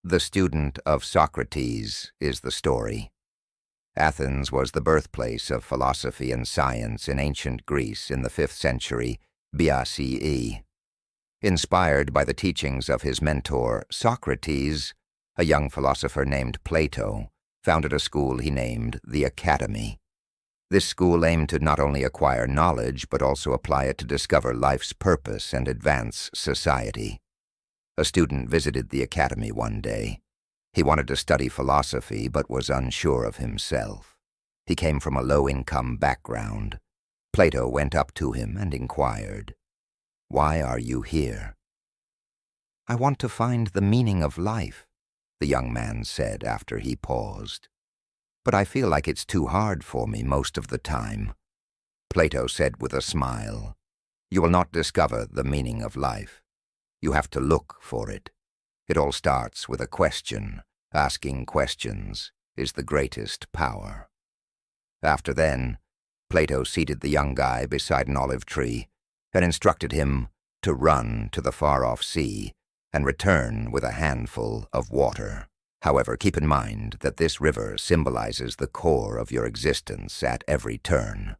The student of Socrates is the story. Athens was the birthplace of philosophy and science in ancient Greece in the 5th century BCE. Inspired by the teachings of his mentor, Socrates, a young philosopher named Plato founded a school he named the Academy. This school aimed to not only acquire knowledge, but also apply it to discover life's purpose and advance society. A student visited the Academy one day. He wanted to study philosophy, but was unsure of himself. He came from a low-income background. Plato went up to him and inquired, "Why are you here?" "I want to find the meaning of life," the young man said after he paused. "But I feel like it's too hard for me most of the time." Plato said with a smile, "You will not discover the meaning of life. You have to look for it. It all starts with a question. Asking questions is the greatest power." After then, Plato seated the young guy beside an olive tree and instructed him to run to the far-off sea and return with a handful of water. However, keep in mind that this river symbolizes the core of your existence at every turn.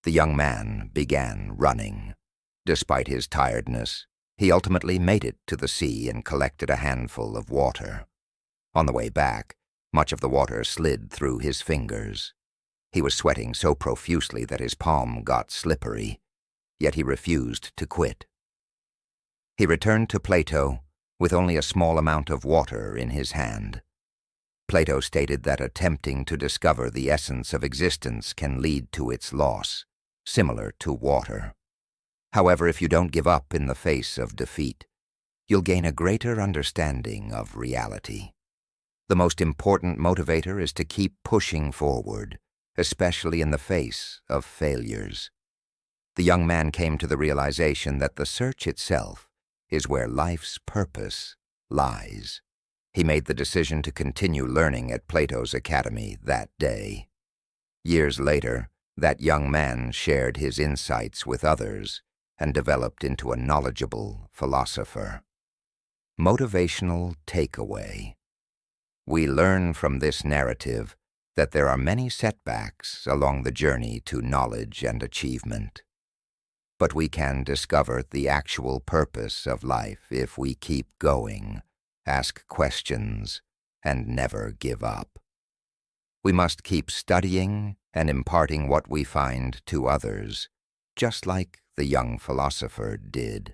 The young man began running. Despite his tiredness, he ultimately made it to the sea and collected a handful of water. On the way back, much of the water slid through his fingers. He was sweating so profusely that his palm got slippery, yet he refused to quit. He returned to Plato with only a small amount of water in his hand. Plato stated that attempting to discover the essence of existence can lead to its loss, similar to water. However, if you don't give up in the face of defeat, you'll gain a greater understanding of reality. The most important motivator is to keep pushing forward, especially in the face of failures. The young man came to the realization that the search itself is where life's purpose lies. He made the decision to continue learning at Plato's Academy that day. Years later, that young man shared his insights with others and developed into a knowledgeable philosopher. Motivational takeaway. We learn from this narrative that there are many setbacks along the journey to knowledge and achievement. But we can discover the actual purpose of life if we keep going, ask questions, and never give up. We must keep studying and imparting what we find to others, just like the young philosopher did.